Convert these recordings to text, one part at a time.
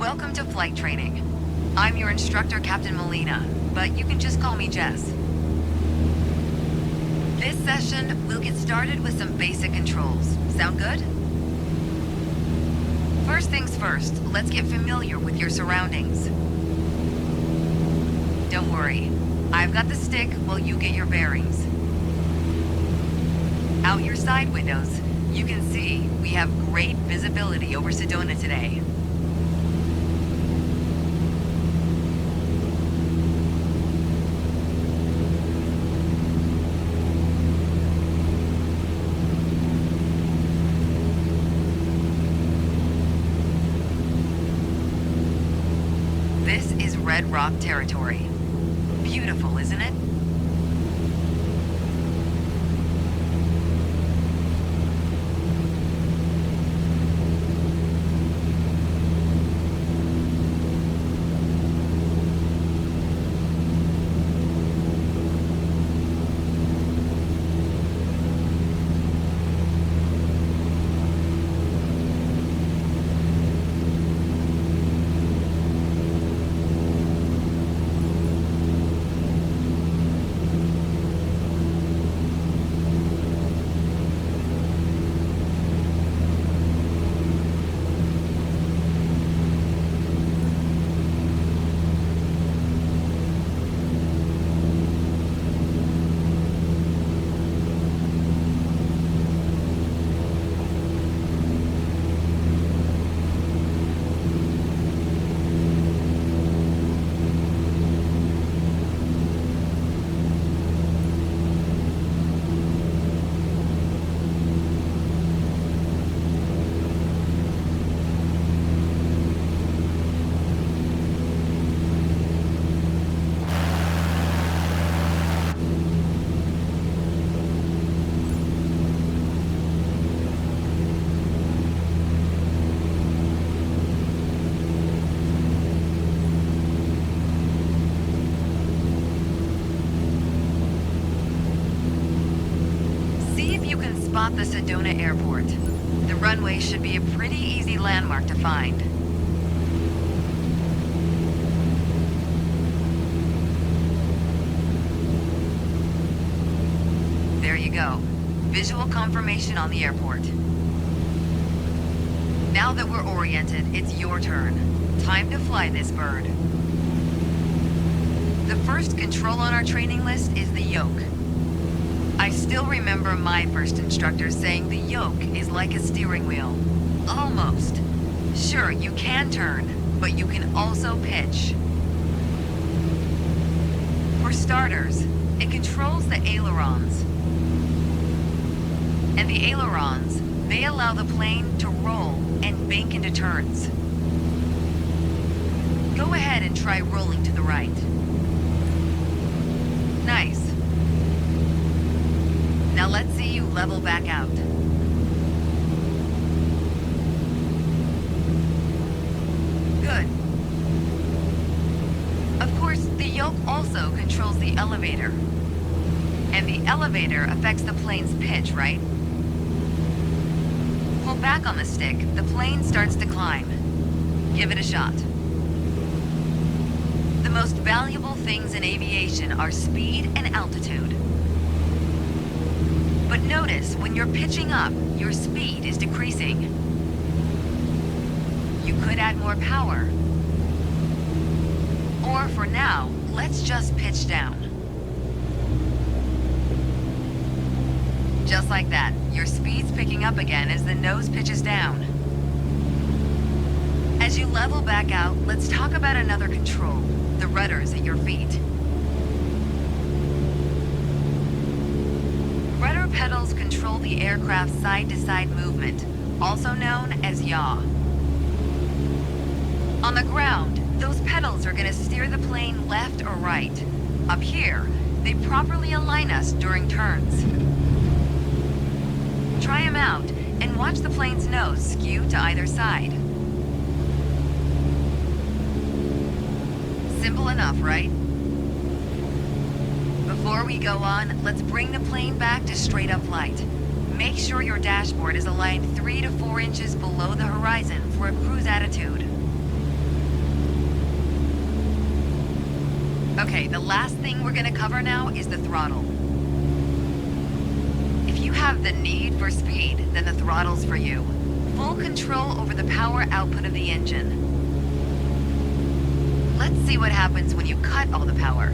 Welcome to flight training. I'm your instructor, Captain Molina, but you can just call me Jess. This session, we'll get started with some basic controls. Sound good? First things first, let's get familiar with your surroundings. Don't worry, I've got the stick while you get your bearings. Out your side windows, you can see we have great visibility over Sedona today. This is Red Rock territory. Beautiful, isn't it? Spot the Sedona Airport. The runway should be a pretty easy landmark to find. There you go. Visual confirmation on the airport. Now that we're oriented, it's your turn. Time to fly this bird. The first control on our training list is the yoke. I still remember my first instructor saying the yoke is like a steering wheel. Almost. Sure, you can turn, but you can also pitch. For starters, it controls the ailerons. And the ailerons, they allow the plane to roll and bank into turns. Go ahead and try rolling to the right. Nice. Now let's see you level back out. Good. Of course, the yoke also controls the elevator. And the elevator affects the plane's pitch, right? Pull back on the stick, the plane starts to climb. Give it a shot. The most valuable things in aviation are speed and altitude. But notice, when you're pitching up, your speed is decreasing. You could add more power. Or for now, let's just pitch down. Just like that, your speed's picking up again as the nose pitches down. As you level back out, let's talk about another control, the rudders at your feet. Rudder pedals control the aircraft's side-to-side movement, also known as yaw. On the ground, those pedals are going to steer the plane left or right. Up here, they properly align us during turns. Try them out and watch the plane's nose skew to either side. Simple enough, right? Before we go on, let's bring the plane back to straight-up flight. Make sure your dashboard is aligned 3 to 4 inches below the horizon for a cruise attitude. Okay, the last thing we're gonna cover now is the throttle. If you have the need for speed, then the throttle's for you. Full control over the power output of the engine. Let's see what happens when you cut all the power.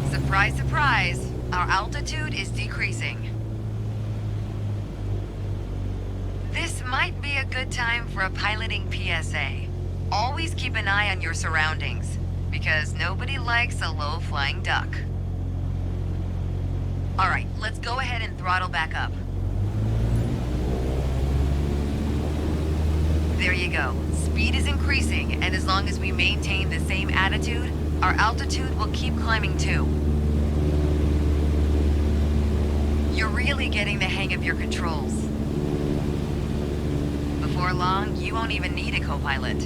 Surprise, surprise, our altitude is decreasing. This might be a good time for a piloting PSA. Always keep an eye on your surroundings, because nobody likes a low-flying duck. All right, let's go ahead and throttle back up. There you go. Speed is increasing, and as long as we maintain the same attitude, our altitude will keep climbing too. You're really getting the hang of your controls. Before long, you won't even need a co-pilot.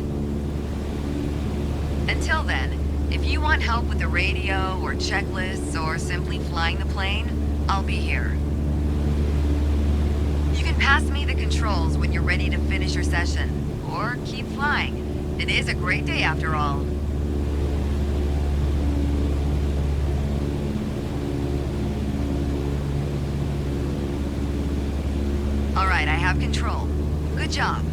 Until then, if you want help with the radio or checklists or simply flying the plane, I'll be here. You can pass me the controls when you're ready to finish your session, or keep flying. It is a great day after all. All right, I have control. Good job.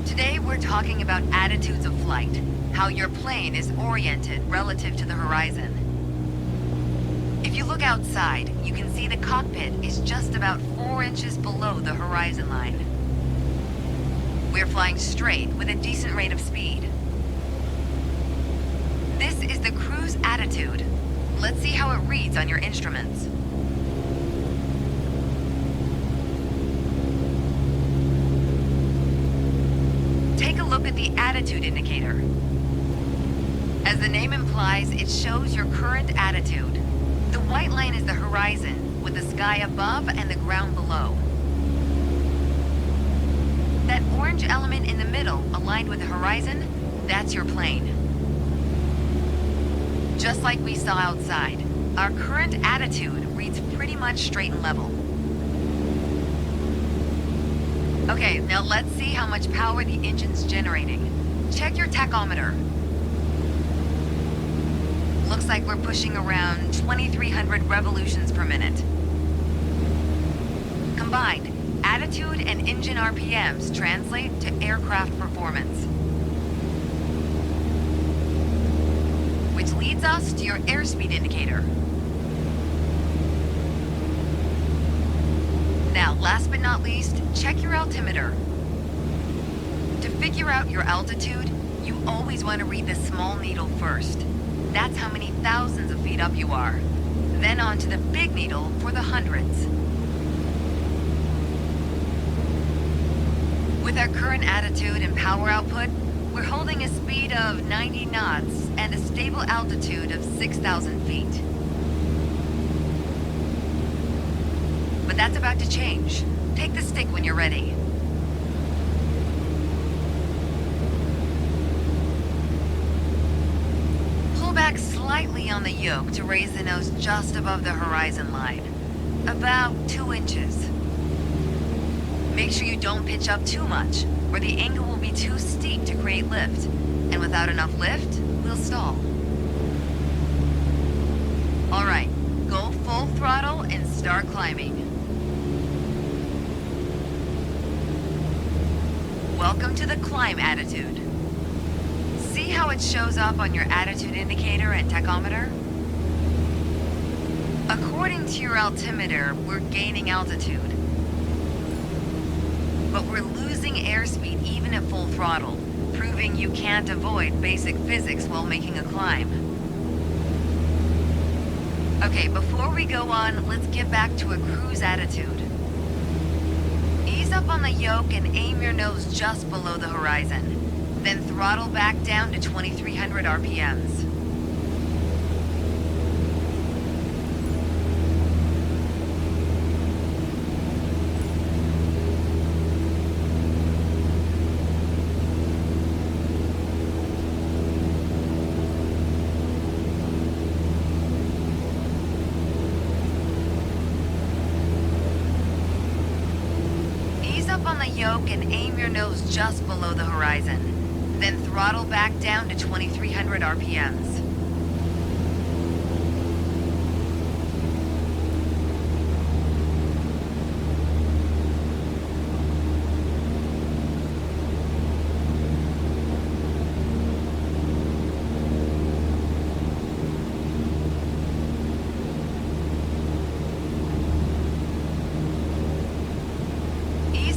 Today we're talking about attitudes of flight, how your plane is oriented relative to the horizon. If you look outside, you can see the cockpit is just about 4 inches below the horizon line. We're flying straight with a decent rate of speed. This is the cruise attitude. Let's see how it reads on your instruments. Take a look at the attitude indicator. As the name implies, it shows your current attitude. The white line is the horizon, with the sky above and the ground below. That orange element in the middle, aligned with the horizon, that's your plane. Just like we saw outside, our current attitude reads pretty much straight and level. Okay, now let's see how much power the engine's generating. Check your tachometer. Looks like we're pushing around 2,300 revolutions per minute. Combined, attitude and engine RPMs translate to aircraft performance. Which leads us to your airspeed indicator. Now, last but not least, check your altimeter. To figure out your altitude, you always want to read the small needle first. That's how many thousands of feet up you are. Then on to the big needle for the hundreds. With our current attitude and power output, we're holding a speed of 90 knots and a stable altitude of 6,000 feet. But that's about to change. Take the stick when you're ready. Pull back slightly on the yoke to raise the nose just above the horizon line. About 2 inches. Make sure you don't pitch up too much, or the angle will be too steep to create lift. And without enough lift, we'll stall. All right, go full throttle and start climbing. Welcome to the climb attitude. See how it shows up on your attitude indicator and tachometer? According to your altimeter, we're gaining altitude. But we're losing airspeed even at full throttle, proving you can't avoid basic physics while making a climb. Okay, before we go on, let's get back to a cruise attitude. Ease up on the yoke and aim your nose just below the horizon. Then throttle back down to 2300 RPMs. Up on the yoke and aim your nose just below the horizon. Then throttle back down to 2300 RPMs.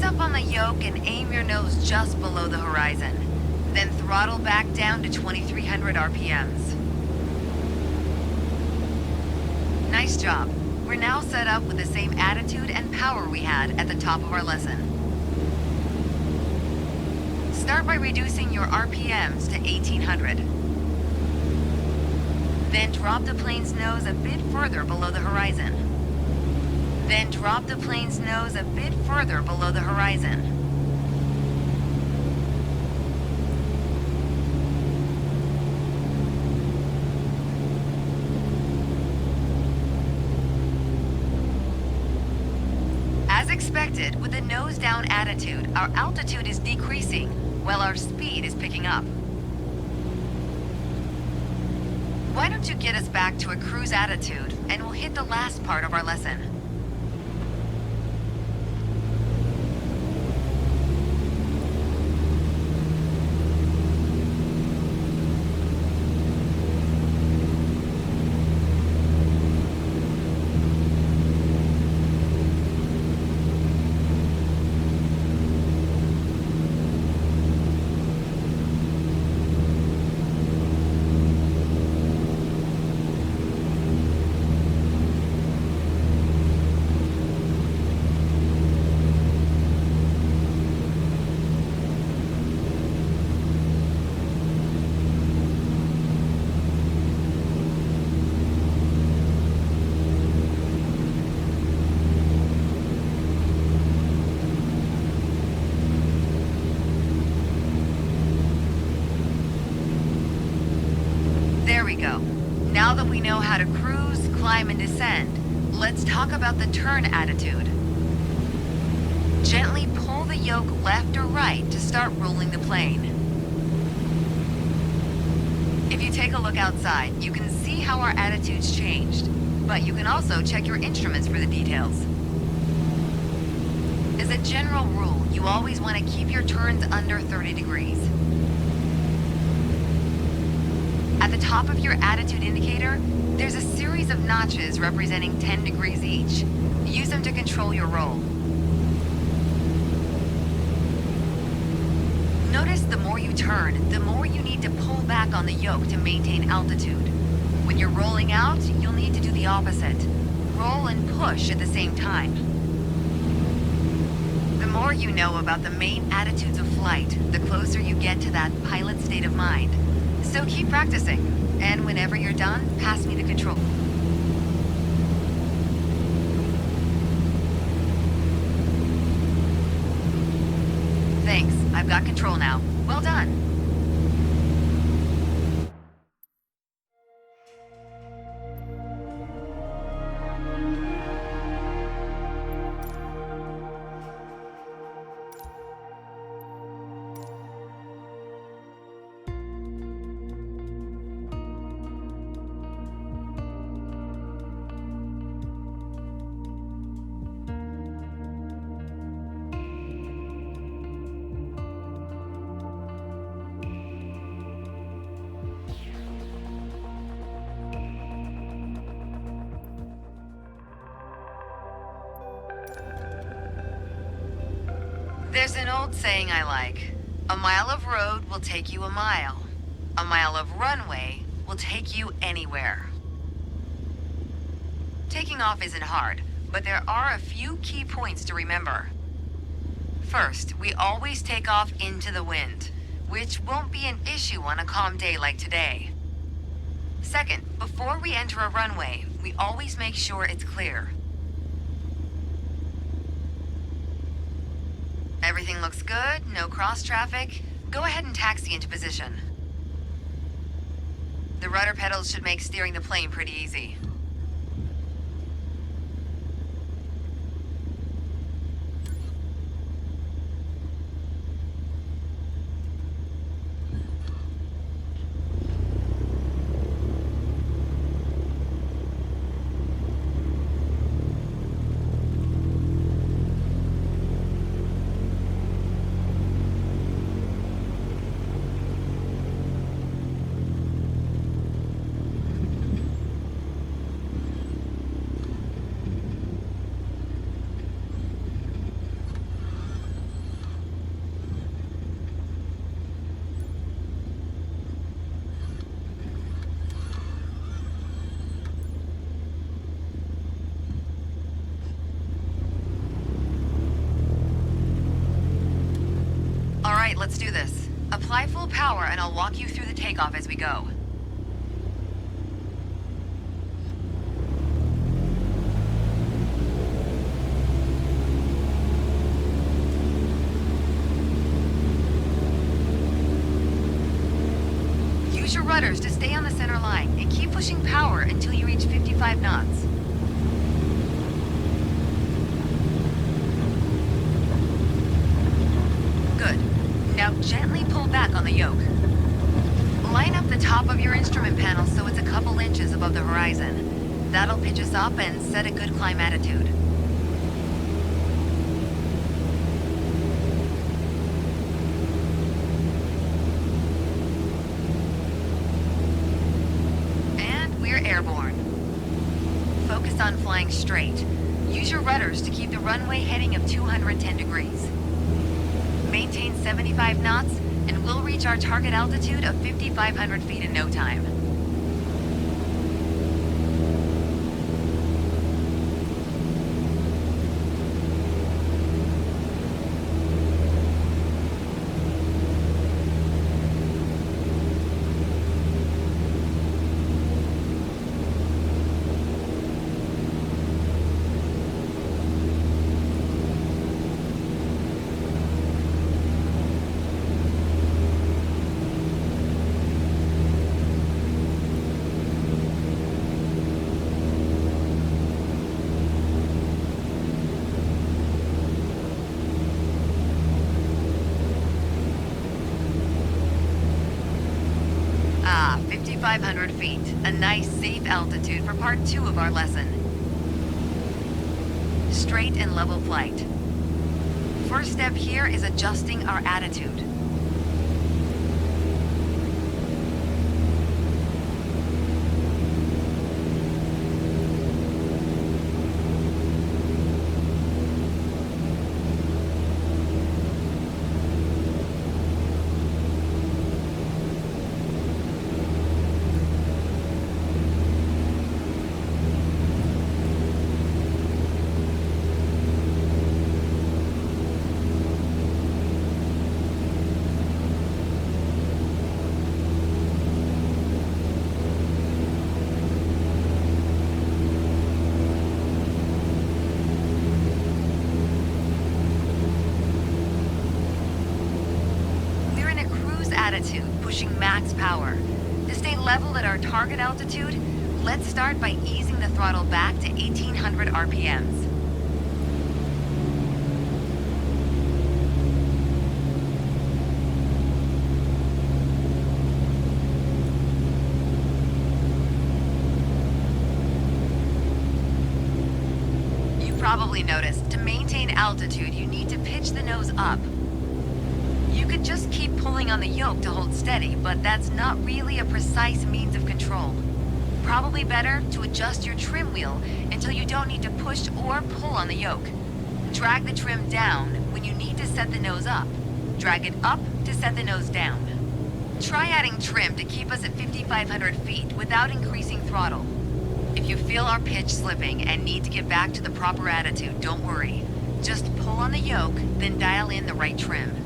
Up on the yoke and aim your nose just below the horizon. Then throttle back down to 2300 RPMs. Nice job. We're now set up with the same attitude and power we had at the top of our lesson. Start by reducing your RPMs to 1800. Then drop the plane's nose a bit further below the horizon. Then drop the plane's nose a bit further below the horizon. As expected, with a nose down attitude, our altitude is decreasing, while our speed is picking up. Why don't you get us back to a cruise attitude, and we'll hit the last part of our lesson. There we go. Now that we know how to cruise, climb, and descend, let's talk about the turn attitude. Gently pull the yoke left or right to start rolling the plane. If you take a look outside, you can see how our attitude's changed, but you can also check your instruments for the details. As a general rule, you always want to keep your turns under 30 degrees. At the top of your attitude indicator, there's a series of notches representing 10 degrees each. Use them to control your roll. Notice the more you turn, the more you need to pull back on the yoke to maintain altitude. When you're rolling out, you'll need to do the opposite. Roll and push at the same time. The more you know about the main attitudes of flight, the closer you get to that pilot state of mind. So keep practicing, and whenever you're done, pass me the control. Thanks, I've got control now. Well done. There's an old saying I like. A mile of road will take you a mile. A mile of runway will take you anywhere. Taking off isn't hard, but there are a few key points to remember. First, we always take off into the wind, which won't be an issue on a calm day like today. Second, before we enter a runway, we always make sure it's clear. Everything looks good, no cross traffic. Go ahead and taxi into position. The rudder pedals should make steering the plane pretty easy. Alright, let's do this. Apply full power and I'll walk you through the takeoff as we go. Use your rudders to stay on the center line and keep pushing power until you reach 55 knots. Good. Now gently pull back on the yoke. Line up the top of your instrument panel so it's a couple inches above the horizon. That'll pitch us up and set a good climb attitude. And we're airborne. Focus on flying straight. Use your rudders to keep the runway heading of 210 degrees. Maintain 75 knots, and we'll reach our target altitude of 5,500 feet in no time. Ah, 5,500 feet. A nice, safe altitude for part 2 of our lesson. Straight and level flight. First step here is adjusting our attitude. Attitude, pushing max power. To stay level at our target altitude, let's start by easing the throttle back to 1,800 RPMs. You probably noticed, to maintain altitude, you need to pitch the nose up. You could just keep pulling on the yoke to hold steady, but that's not really a precise means of control. Probably better to adjust your trim wheel until you don't need to push or pull on the yoke. Drag the trim down when you need to set the nose up. Drag it up to set the nose down. Try adding trim to keep us at 5,500 feet without increasing throttle. If If you feel our pitch slipping and need to get back to the proper attitude, don't worry. Just pull on the yoke, then dial in the right trim.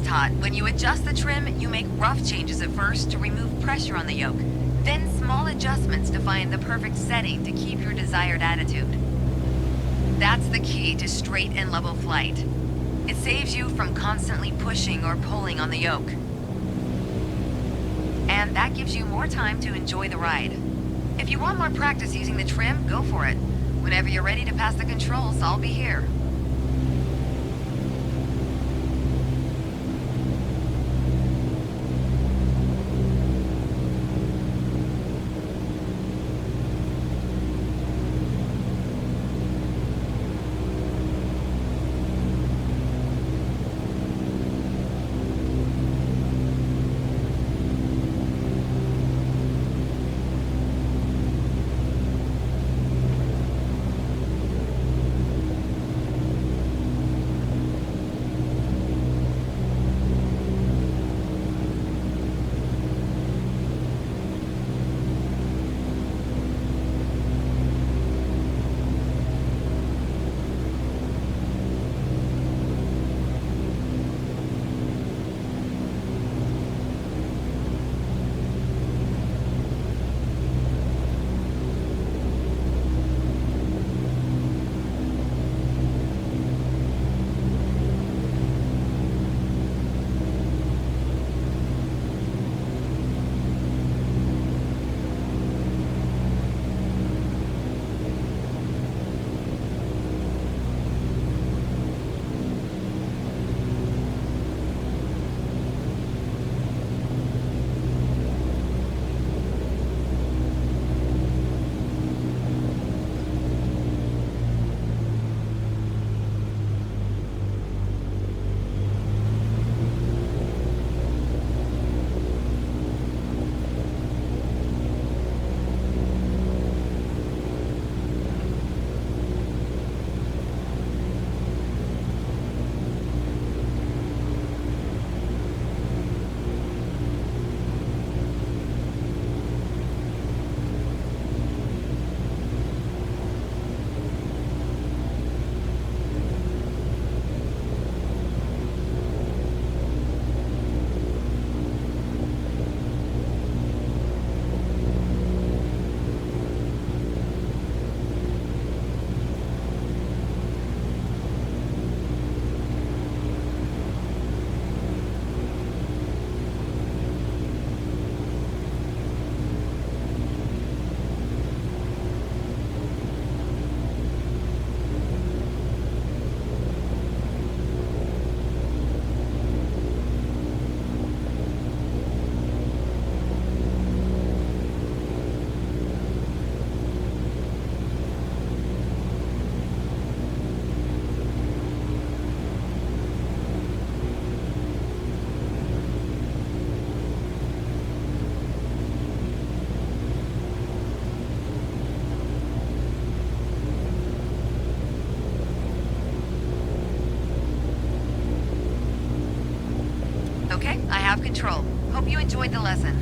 taught, when you adjust the trim, you make rough changes at first to remove pressure on the yoke, then small adjustments to find the perfect setting to keep your desired attitude. That's the key to straight and level flight. It saves you from constantly pushing or pulling on the yoke. And that gives you more time to enjoy the ride. If you want more practice using the trim, go for it. Whenever you're ready to pass the controls, I'll be here. enjoyed the lesson.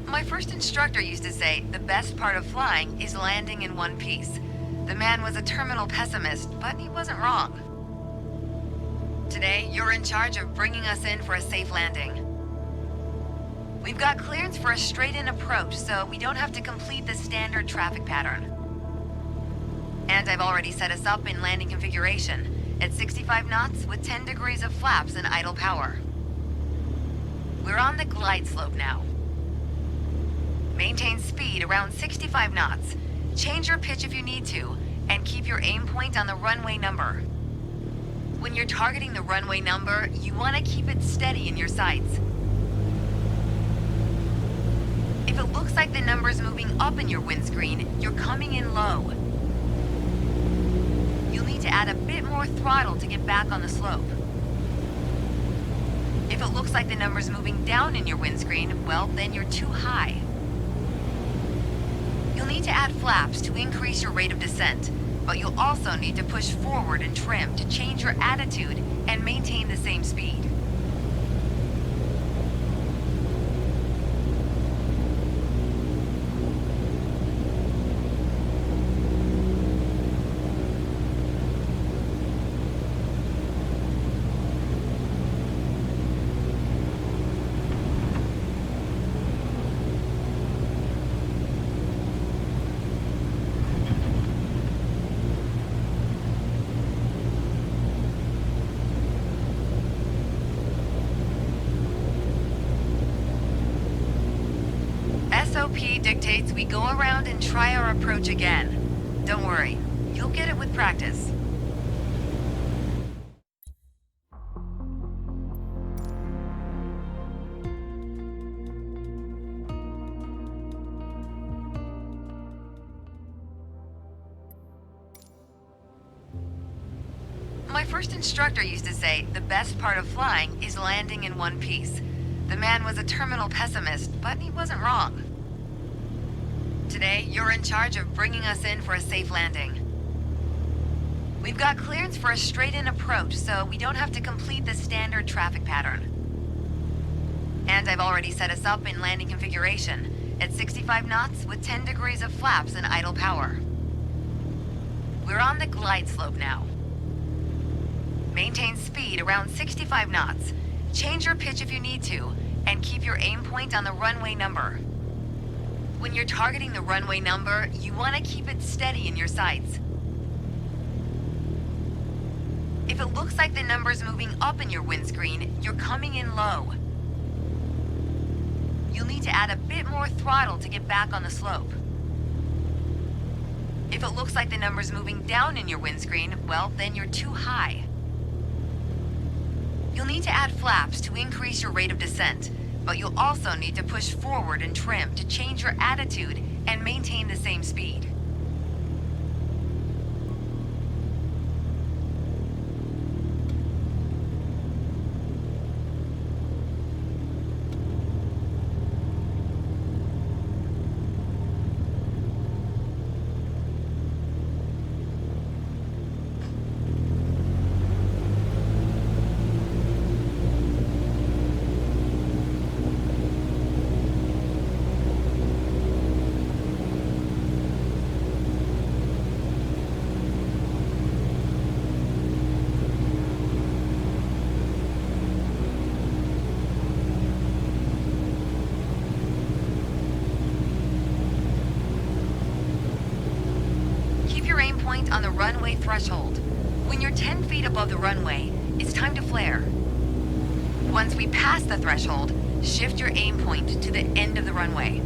My first instructor used to say the best part of flying is landing in one piece. The man was a terminal pessimist, but he wasn't wrong. Today, you're in charge of bringing us in for a safe landing. We've got clearance for a straight-in approach, so we don't have to complete the standard traffic pattern. And I've already set us up in landing configuration at 65 knots with 10 degrees of flaps and idle power. We're on the glide slope now. Maintain speed around 65 knots. Change your pitch if you need to, and keep your aim point on the runway number. When you're targeting the runway number, you want to keep it steady in your sights. If it looks like the number's moving up in your windscreen, you're coming in low. You'll need to add a bit more throttle to get back on the slope. If it looks like the number's moving down in your windscreen, well, then you're too high. You'll need to add flaps to increase your rate of descent, but you'll also need to push forward and trim to change your attitude and maintain the same speed. SOP dictates we go around and try our approach again. Don't worry, you'll get it with practice. My first instructor used to say the best part of flying is landing in one piece. The man was a terminal pessimist, but he wasn't wrong. Today, you're in charge of bringing us in for a safe landing. We've got clearance for a straight-in approach, so we don't have to complete the standard traffic pattern. And I've already set us up in landing configuration at 65 knots with 10 degrees of flaps and idle power. We're on the glide slope now. Maintain speed around 65 knots. Change your pitch if you need to, and keep your aim point on the runway number. When you're targeting the runway number, you want to keep it steady in your sights. If it looks like the number's moving up in your windscreen, you're coming in low. You'll need to add a bit more throttle to get back on the slope. If it looks like the number's moving down in your windscreen, well, then you're too high. You'll need to add flaps to increase your rate of descent, but you'll also need to push forward and trim to change your attitude and maintain the same speed. On the runway threshold. When you're 10 feet above the runway, it's time to flare. Once we pass the threshold, shift your aim point to the end of the runway.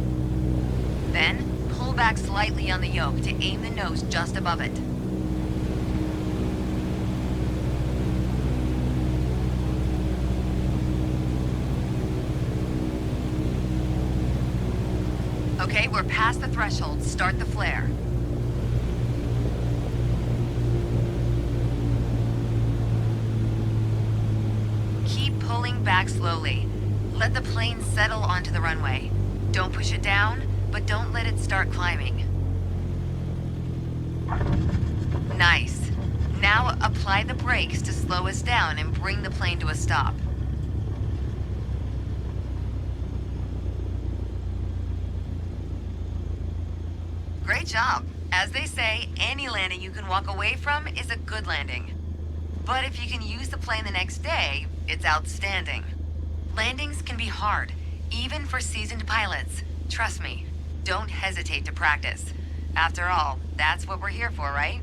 Then, pull back slightly on the yoke to aim the nose just above it. Okay, we're past the threshold. Start the flare. Keep pulling back slowly. Let the plane settle onto the runway. Don't push it down, but don't let it start climbing. Nice. Now apply the brakes to slow us down and bring the plane to a stop. Great job. As they say, any landing you can walk away from is a good landing. But if you can use the plane the next day, it's outstanding. Landings can be hard, even for seasoned pilots. Trust me, don't hesitate to practice. After all, that's what we're here for, right?